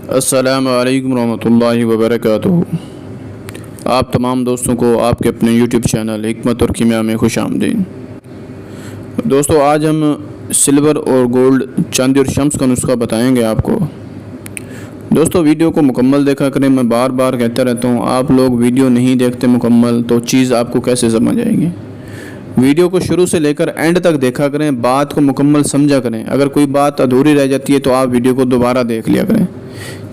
अस्सलामु अलैकुम रहमतुल्लाहि व बरकातुहू। आप तमाम दोस्तों को आपके अपने यूट्यूब चैनल हिकमत और कीमिया में खुश आमदीद। दोस्तों, आज हम सिल्वर और गोल्ड, चांदी और शम्स का नुस्खा बताएंगे आपको। दोस्तों, वीडियो को मुकम्मल देखा करें। मैं बार बार कहता रहता हूँ, आप लोग वीडियो नहीं देखते मुकम्मल तो चीज़ आपको कैसे समझ आएगी। वीडियो को शुरू से लेकर एंड तक देखा करें, बात को मुकम्मल समझा करें। अगर कोई बात अधूरी रह जाती है तो आप वीडियो को दोबारा देख लिया करें।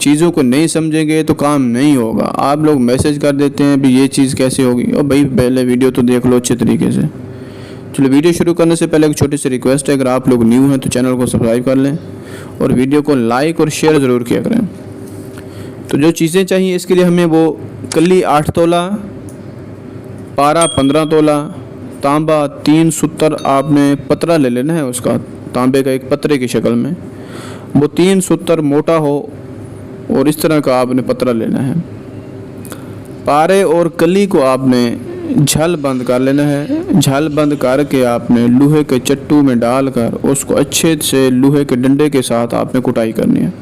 चीज़ों को नहीं समझेंगे तो काम नहीं होगा। आप लोग मैसेज कर देते हैं भी ये चीज़ कैसे होगी, और भाई पहले वीडियो तो देख लो अच्छे तरीके से। चलो, वीडियो शुरू करने से पहले एक छोटी सी रिक्वेस्ट है, अगर आप लोग न्यू हैं तो चैनल को सब्सक्राइब कर लें और वीडियो को लाइक और शेयर ज़रूर किया करें। तो जो चीज़ें चाहिए इसके लिए हमें वो कली 8 तोला, पारा 15 तोला, तांबा 3 सूतर आपने पतरा ले लेना है उसका, तांबे का एक पतरे की शक्ल में। वो 3 सूतर मोटा हो और इस तरह का आपने पतरा लेना है। पारे और कली को आपने झल बंद कर लेना है। झल बंद करके आपने लोहे के चट्टू में डालकर उसको अच्छे से लोहे के डंडे के साथ आपने कुटाई करनी है।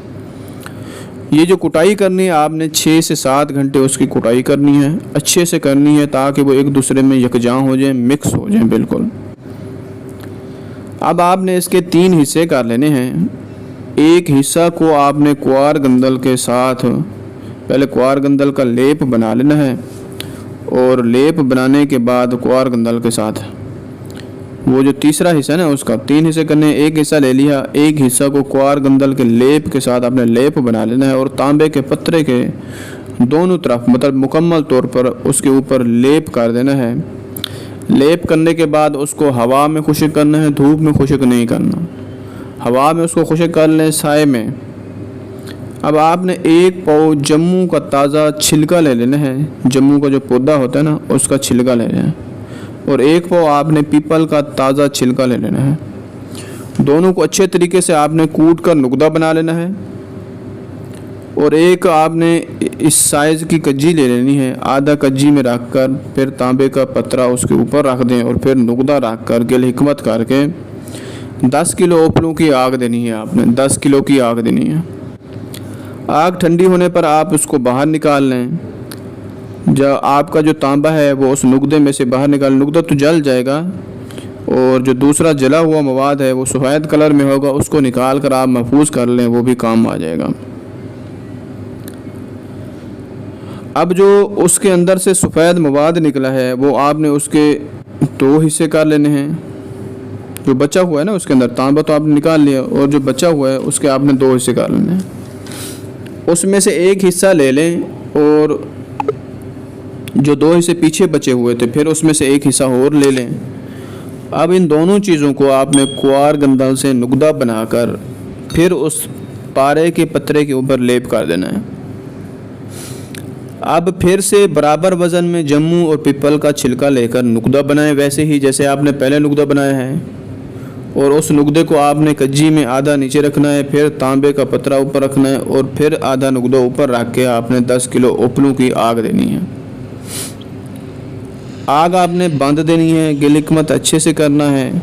ये जो कुटाई करनी है आपने 6 से 7 घंटे उसकी कुटाई करनी है, अच्छे से करनी है ताकि वो एक दूसरे में यकजां हो जाए, मिक्स हो जाए बिल्कुल। अब आपने इसके 3 हिस्से कर लेने हैं। एक हिस्सा को आपने क्वार गंदल के साथ, पहले क्वार गंदल का लेप बना लेना है, और लेप बनाने के बाद क्वार गंदल के साथ वो जो तीसरा हिस्सा है ना उसका 3 हिस्से करने। एक हिस्सा ले लिया, एक हिस्सा को क्वार गंदल के लेप के साथ आपने लेप बना लेना है और तांबे के पत्रे के दोनों तरफ मतलब मुकम्मल तौर पर उसके ऊपर लेप कर देना है। लेप करने के बाद उसको हवा में खुश्क करना है, धूप में खुश्क नहीं करना। हवा में उसको खुश्क कर लें, साए में। अब आपने 1 पाव जम्मू का ताज़ा छिलका ले लेना है। जम्मू का जो पौधा होता है ना उसका छिलका ले लेना है, और 1 पाव आपने पीपल का ताज़ा छिलका ले लेना है। दोनों को अच्छे तरीके से आपने कूट कर नुकदा बना लेना है, और एक आपने इस साइज़ की कज्जी ले लेनी है। आधा कज्जी में रख कर फिर तांबे का पतरा उसके ऊपर रख दें, और फिर नुकदा रख कर गिल हिकमत करके 10 किलो ओपलों की आग देनी है। आपने 10 किलो की आग देनी है। आग ठंडी होने पर आप उसको बाहर निकाल लें। जब आपका जो तांबा है वो उस नुकदे में से बाहर निकाल, नुकदा तो जल जाएगा, और जो दूसरा जला हुआ मवाद है वो सफ़ेद कलर में होगा, उसको निकाल कर आप महफूज कर लें, वो भी काम आ जाएगा। अब जो उसके अंदर से सफ़ेद मवाद निकला है वो आपने उसके 2 हिस्से कर लेने हैं। जो बचा हुआ है ना उसके अंदर, तांबा तो आपने निकाल लिया, और जो बचा हुआ है उसके आपने 2 हिस्से कर लेने हैं। उसमें से एक हिस्सा ले लें, और जो 2 हिस्से पीछे बचे हुए थे फिर उसमें से एक हिस्सा और ले लें। अब इन दोनों चीज़ों को आपने क्वार गंदल से नुकदा बनाकर फिर उस पारे के पतरे के ऊपर लेप कर देना है। अब फिर से बराबर वज़न में जम्मू और पीपल का छिलका लेकर नुकदा बनाएं, वैसे ही जैसे आपने पहले नुकदा बनाया है, और उस नुकदे को आपने कज्जी में आधा नीचे रखना है, फिर तांबे का पतरा ऊपर रखना है, और फिर आधा नुकदा ऊपर रख के आपने 10 किलो ओपलों की आग देनी है। आग आपने बंद देनी है, गिल हिकमत अच्छे से करना है,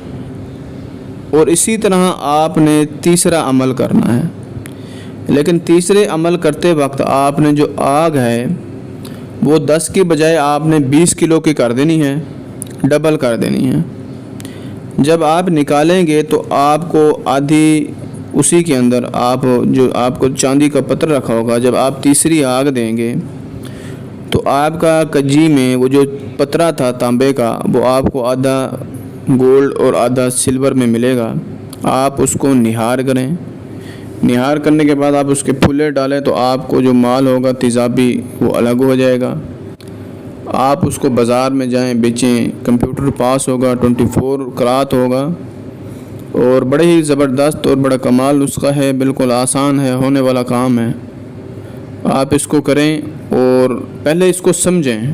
और इसी तरह आपने तीसरा अमल करना है। लेकिन तीसरे अमल करते वक्त आपने जो आग है वो 10 की बजाय आपने 20 किलो की कर देनी है, डबल कर देनी है। जब आप निकालेंगे तो आपको आधी उसी के अंदर आप जो आपको चांदी का पत्र रखा होगा, जब आप तीसरी आग देंगे तो आपका कज्जी में वो जो पतरा था तांबे का वो आपको आधा गोल्ड और आधा सिल्वर में मिलेगा। आप उसको निहार करें। निहार करने के बाद आप उसके फुले डालें तो आपको जो माल होगा तेज़ाबी वो अलग हो जाएगा। आप उसको बाज़ार में जाएं, बेचें, कंप्यूटर पास होगा, 24 करात होगा, और बड़े ही ज़बरदस्त और बड़ा कमाल नुस्खा है, बिल्कुल आसान है, होने वाला काम है। आप इसको करें और पहले इसको समझें।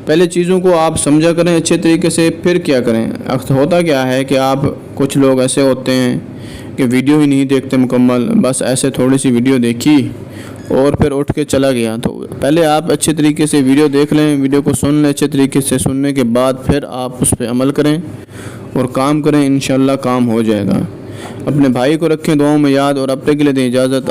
पहले चीज़ों को आप समझा करें अच्छे तरीके से, फिर क्या करें। होता क्या है कि आप कुछ लोग ऐसे होते हैं कि वीडियो ही नहीं देखते मुकम्मल, बस ऐसे थोड़ी सी वीडियो देखी और फिर उठ के चला गया। तो पहले आप अच्छे तरीके से वीडियो देख लें, वीडियो को सुन लें अच्छे तरीके से। सुनने के बाद फिर आप उस पर अमल करें और काम करें, इंशाअल्लाह काम हो जाएगा। अपने भाई को रखें दुआओं में याद, और अपने के लिए दें इजाज़त।